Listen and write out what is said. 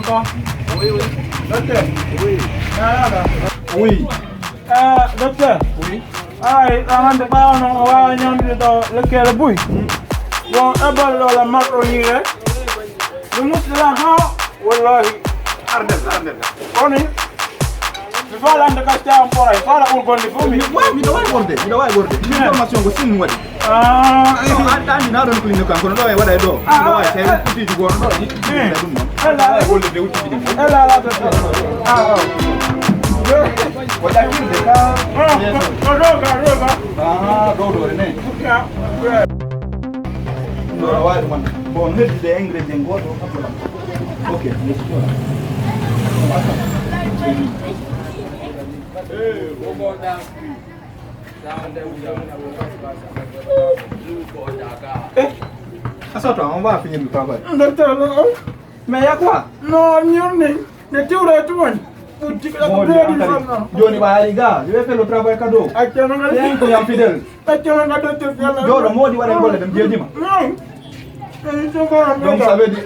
D'accord. Oui, oui. Docteur. Oui. Oui. Docteur. Oui. Ay, amande ba no wa nyamde do lekele buy. Bon, abal la makro ni rek. Lu musla ha wallahi arde. Koni. Mi fala ande ka ta ampora, fala ul gondi fu mi. Wa mi do way borde. Information ko sin wadi. No andi na don clinique kan ko do way wada do. Mi do way tay kuti ju gon do. Dum non. Ela golle de wuti bi. ela la docteur. Wada wi de ka. Roga. Do ne. No way man. Bon heddi de ingredient goto. Okay, let's go. Hey, we'll go down street. Down there we Asota, on va finir le travail. Docteur, Mais y'a quoi? non, nyurni. Ne tiure tuon. Johnny Baliga, je vais faire le travail cadeau. C'est un client fidèle. Johnny, moi, je vais aller dem jeudi. Donc ça veut dire...